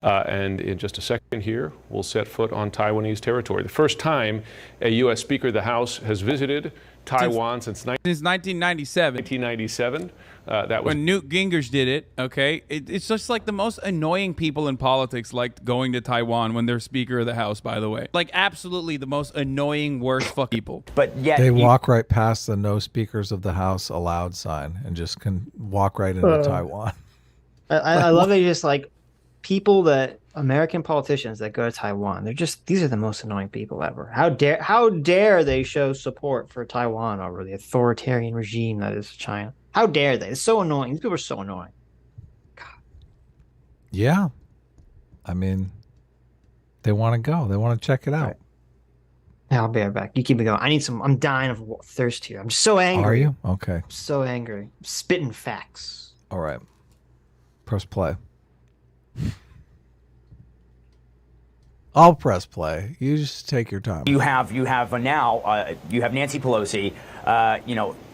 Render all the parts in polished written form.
And in just a second here, we'll set foot on Taiwanese territory. The first time a U.S. Speaker of the House has visited Taiwan since 1997. 1997. That was when Newt Gingrich did it. Okay, it's just like the most annoying people in politics liked going to Taiwan when they're Speaker of the House. By the way, like absolutely the most annoying, worst fuck people. But yet they walk right past the "No Speakers of the House Allowed" sign and just can walk right into Taiwan. I love that you just like people that American politicians that go to Taiwan. These are the most annoying people ever. How dare they show support for Taiwan over the authoritarian regime that is China? How dare they? It's so annoying. These people are so annoying. God. Yeah. I mean, they want to go. They want to check it out. Right. Yeah, I'll be right back. You keep me going. I'm dying of thirst here. I'm just so angry. Are you? Okay. I'm so angry. I'm spitting facts. All right. Press play. I'll press play. You just take your time. You have now you have Nancy Pelosi,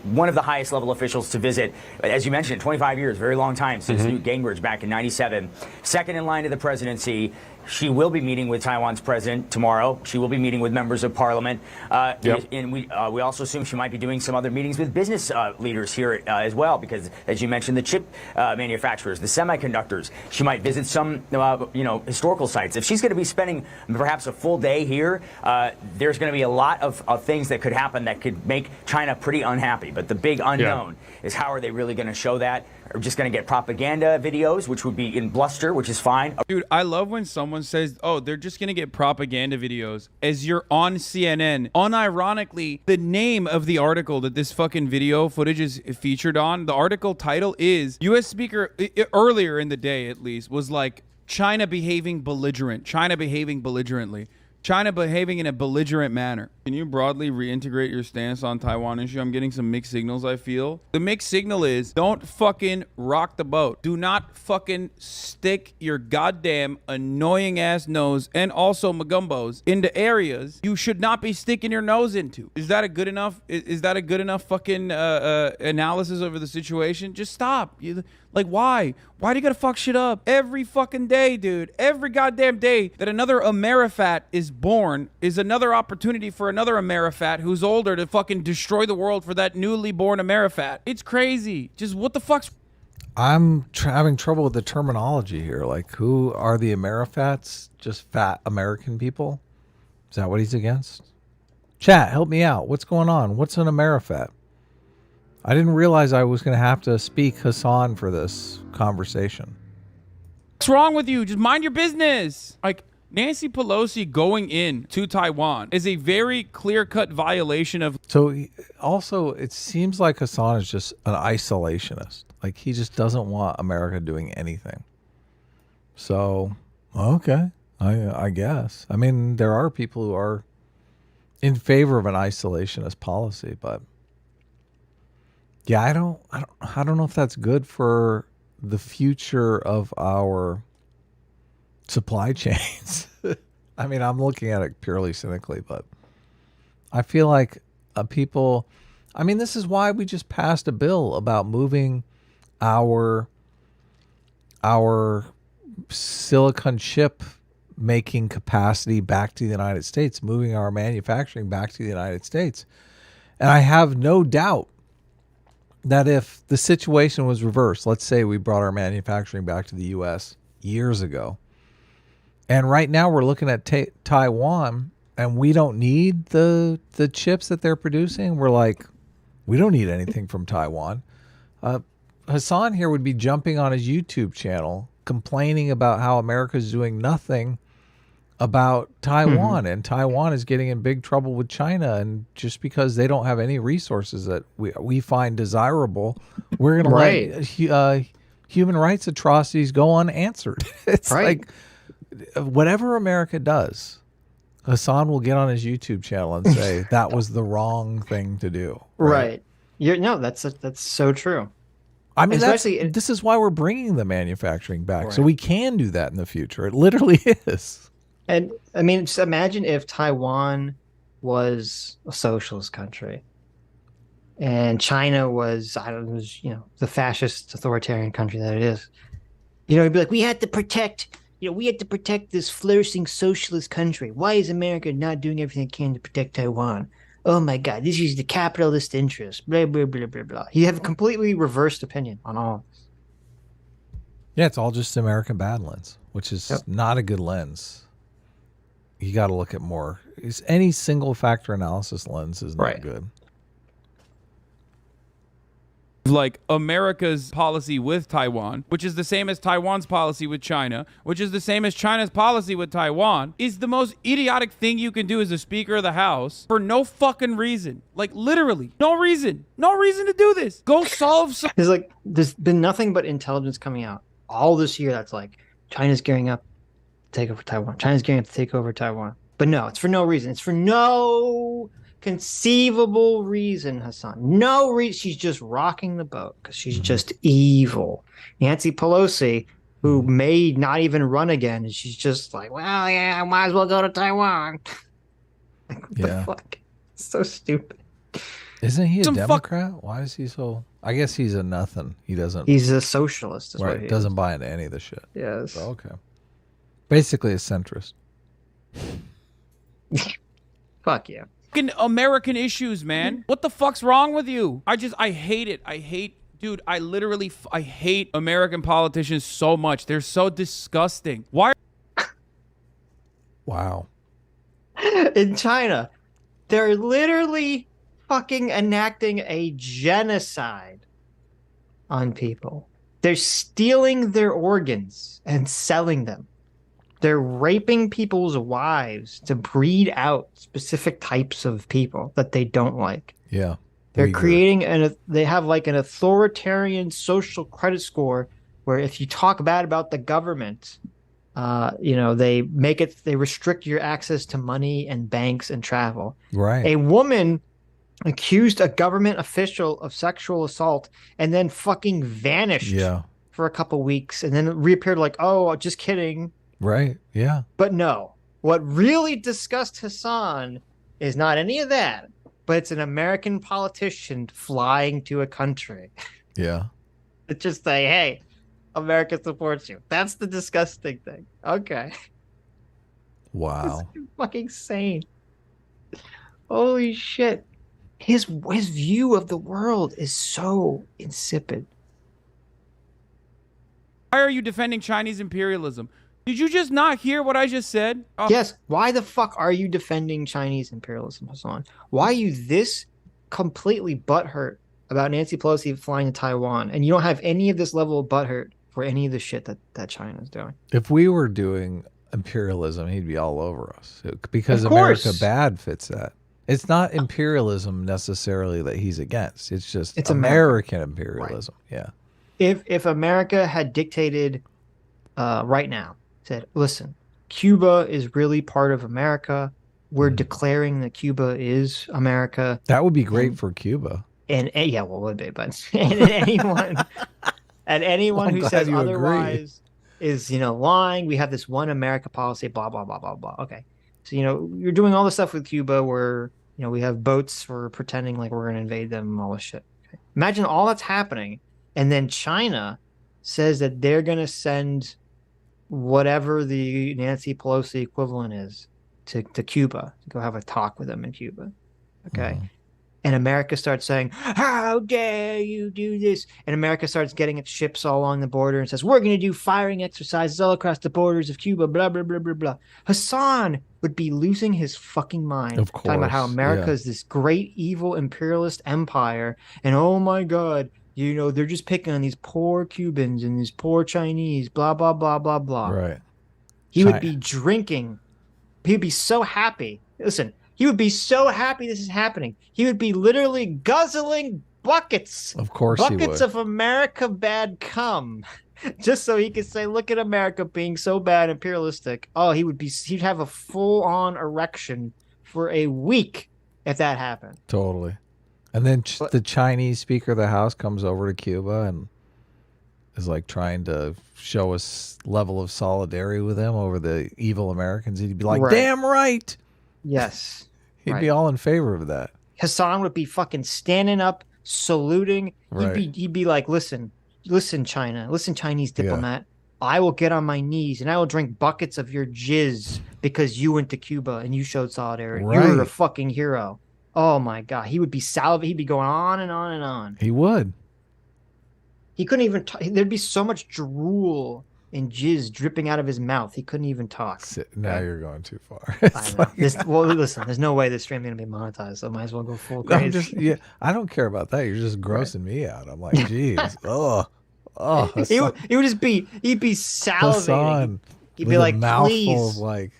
one of the highest level officials to visit, as you mentioned, 25 years, very long time since Newt Gingrich back in '97. Second in line to the presidency. She will be meeting with Taiwan's president tomorrow. She will be meeting with members of parliament. And we also assume she might be doing some other meetings with business leaders here as well, because, as you mentioned, the chip manufacturers, the semiconductors. She might visit some, historical sites. If she's going to be spending perhaps a full day here, there's going to be a lot of things that could happen that could make China pretty unhappy. But the big unknown is how are they really going to show that? Are we just going to get propaganda videos, which would be in bluster, which is fine. Dude, I love when someone says, oh, they're just going to get propaganda videos as you're on CNN. Unironically, the name of the article that this fucking video footage is featured on, the article title is U.S. Speaker, earlier in the day at least, was like China behaving belligerent, China behaving belligerently. China behaving in a belligerent manner. Can you broadly reintegrate your stance on Taiwan issue? I'm getting some mixed signals, I feel. The mixed signal is don't fucking rock the boat. Do not fucking stick your goddamn annoying ass nose and also magumbos into areas you should not be sticking your nose into. Is that a good enough? Is that a good enough fucking analysis over the situation? Just stop. Like, why? Why do you gotta fuck shit up? Every fucking day, dude. Every goddamn day that another Amerifat is born is another opportunity for another Amerifat who's older to fucking destroy the world for that newly born Amerifat. It's crazy. Just what the fuck's... I'm having trouble with the terminology here. Like, who are the Amerifats? Just fat American people? Is that what he's against? Chat, help me out. What's going on? What's an Amerifat? I didn't realize I was going to have to speak Hasan for this conversation. What's wrong with you? Just mind your business. Like, Nancy Pelosi going in to Taiwan is a very clear-cut violation of... So, also, it seems like Hasan is just an isolationist. Like, he just doesn't want America doing anything. So, okay, I guess. I mean, there are people who are in favor of an isolationist policy, but... Yeah, I don't know if that's good for the future of our supply chains. I mean, I'm looking at it purely cynically, but I feel like people, I mean, this is why we just passed a bill about moving our silicon chip making capacity back to the United States, moving our manufacturing back to the United States. And I have no doubt that if the situation was reversed, let's say we brought our manufacturing back to the U.S. years ago, and right now we're looking at Taiwan, and we don't need the chips that they're producing. We're like, we don't need anything from Taiwan. Hasan here would be jumping on his YouTube channel, complaining about how America's doing nothing about Taiwan, and Taiwan is getting in big trouble with China, and just because they don't have any resources that we find desirable, we're going to let human rights atrocities go unanswered. It's like whatever America does, Hasan will get on his YouTube channel and say that was the wrong thing to do. Right. That's so true. I mean, this is why we're bringing the manufacturing back, so we can do that in the future. It literally is. And I mean, just imagine if Taiwan was a socialist country and China was, the fascist authoritarian country that it is. It'd be like, we had to protect we have to protect this flourishing socialist country. Why is America not doing everything it can to protect Taiwan? Oh my God, this is the capitalist interest. Blah, blah, blah, blah, blah. You have a completely reversed opinion on all. Yeah, it's all just American bad lens, which is not a good lens. You got to look at more. Any single factor analysis lens is not good. Like America's policy with Taiwan, which is the same as Taiwan's policy with China, which is the same as China's policy with Taiwan, is the most idiotic thing you can do as a Speaker of the House for no fucking reason. Like, literally, no reason. No reason to do this. Go solve some. There's been nothing but intelligence coming out all this year that's like, China's gearing up to take over Taiwan. China's gearing up to take over Taiwan. But no, it's for no reason. It's for no conceivable reason, Hasan. No reason. She's just rocking the boat because she's just evil. Nancy Pelosi, who may not even run again, and she's just like, well, yeah, I might as well go to Taiwan. Like, what the fuck? It's so stupid. Isn't he a Democrat? Why is he so? I guess he's a nothing. He doesn't. He's a socialist. Is right. What he doesn't is. buy into any of the shit. Yes. So, okay. Basically a centrist. Fuck yeah. American issues, man. What the fuck's wrong with you? I hate it. Dude, I hate American politicians so much. They're so disgusting. Why? Wow. In China, they're literally fucking enacting a genocide on people. They're stealing their organs and selling them. They're raping people's wives to breed out specific types of people that they don't like. Yeah. They're creating they have like an authoritarian social credit score where if you talk bad about the government, they restrict your access to money and banks and travel. Right. A woman accused a government official of sexual assault and then fucking vanished for a couple weeks and then reappeared like, oh, just kidding. Right. Yeah. But no, what really disgusts Hasan is not any of that, but it's an American politician flying to a country. Yeah. It's just say, hey, America supports you. That's the disgusting thing. Okay. Wow. It's fucking insane. Holy shit. His view of the world is so insipid. Why are you defending Chinese imperialism? Did you just not hear what I just said? Oh. Yes. Why the fuck are you defending Chinese imperialism, Hasan? Why are you this completely butthurt about Nancy Pelosi flying to Taiwan, and you don't have any of this level of butthurt for any of the shit that China's doing? If we were doing imperialism, he'd be all over us because America bad fits that. It's not imperialism necessarily that he's against. It's just American imperialism. Right. Yeah. If America had dictated right now, said, listen, Cuba is really part of America. We're declaring that Cuba is America. That would be great for Cuba. And yeah, well, would be, but anyone who says otherwise is, lying. We have this one America policy, blah, blah, blah, blah, blah. Okay. So, you're doing all this stuff with Cuba where, we have boats for pretending like we're going to invade them and all this shit. Okay. Imagine all that's happening. And then China says that they're going to send whatever the Nancy Pelosi equivalent is to Cuba to go have a talk with them in Cuba. Okay. And America starts saying, how dare you do this? And America starts getting its ships all along the border and says, we're going to do firing exercises all across the borders of Cuba, blah, blah, blah, blah, blah. Hasan would be losing his fucking mind. Of course. Talking about how America is this great evil imperialist empire. And oh my God, they're just picking on these poor Cubans and these poor Chinese, blah, blah, blah, blah, blah. Right. He would be drinking. He would be so happy. Listen, he would be so happy this is happening. He would be literally guzzling buckets. Of course he would. Buckets of America bad cum. Just so he could say, look at America being so bad imperialistic. Oh, he'd have a full-on erection for a week if that happened. Totally. And then the Chinese Speaker of the House comes over to Cuba and is like trying to show us level of solidarity with him over the evil Americans. He'd be like, damn right. Yes. He'd be all in favor of that. Hasan would be fucking standing up, saluting. Right. He'd be like, listen, China, listen, Chinese diplomat. I will get on my knees and I will drink buckets of your jizz because you went to Cuba and you showed solidarity. You were a Right. fucking hero. Oh my God. He would be salivating. He'd be going on and on and on. He would. He couldn't even talk. There'd be so much drool and jizz dripping out of his mouth. He couldn't even talk. Now you're going too far. I know. Well, listen, there's no way this stream is going to be monetized, so I might as well go full crazy. I don't care about that. You're just grossing me out. I'm like, geez. Oh, he would just be, he'd be salivating. Hasan, He'd be like, mouthful please. of like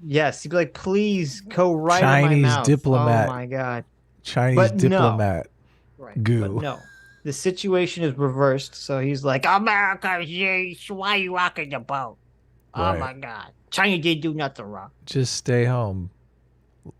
Yes, he'd be like, please go right Chinese in my mouth. diplomat. Oh my God. Chinese But no. diplomat Right. goo. But no. The situation is reversed, so he's like, America, why are you rocking the boat? Oh Right. my God. China didn't do nothing wrong. Just stay home.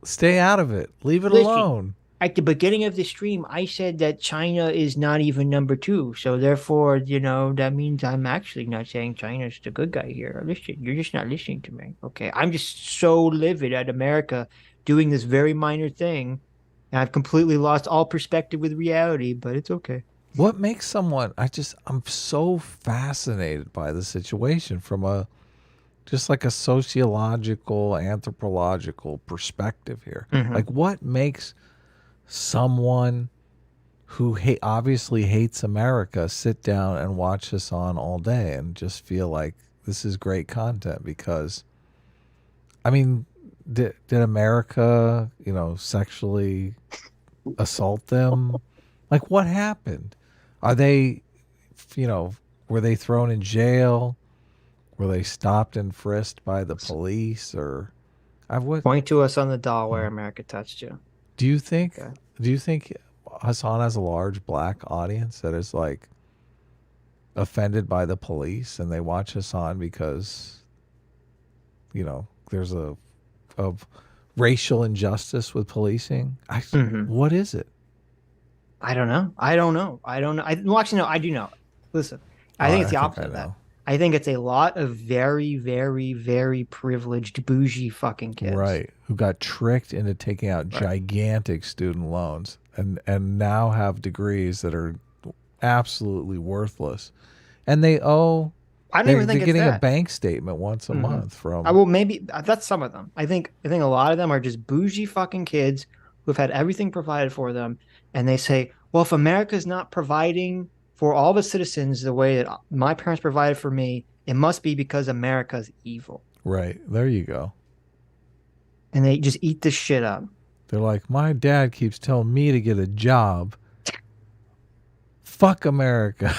Stay out of it. Leave it Listen, alone. At the beginning of the stream, I said that China is not even number 2. So therefore, that means I'm actually not saying China's the good guy here. Listen, you're just not listening to me. Okay. I'm just so livid at America doing this very minor thing. And I've completely lost all perspective with reality, but it's okay. What makes someone I'm so fascinated by the situation from just like a sociological, anthropological perspective here. Mhm. Like what makes someone who obviously hates America sit down and watch this on all day and just feel like this is great content? Because I mean, did America, sexually assault them? Like what happened? Are they, were they thrown in jail? Were they stopped and frisked by the police? Or Point to us on the doll where America touched you. do you think Okay. Hasan has a large black audience that is like offended by the police and they watch Hasan because there's a racial injustice with policing? What is it? I don't know. Well, actually, no, I do know. Listen, I think it's the opposite of that. know. I think it's a lot of very, very, very privileged, bougie fucking kids. Right, who got tricked into taking out gigantic student loans and now have degrees that are absolutely worthless, and they owe. I don't even think they're it's getting that. a bank statement once a month from. Well, maybe that's some of them. I think a lot of them are just bougie fucking kids who've had everything provided for them, and they say, "Well, if America's not providing for all the citizens the way that my parents provided for me, it must be because America's evil." Right, there you go. And they just eat this shit up. They're like, my dad keeps telling me to get a job. Fuck America.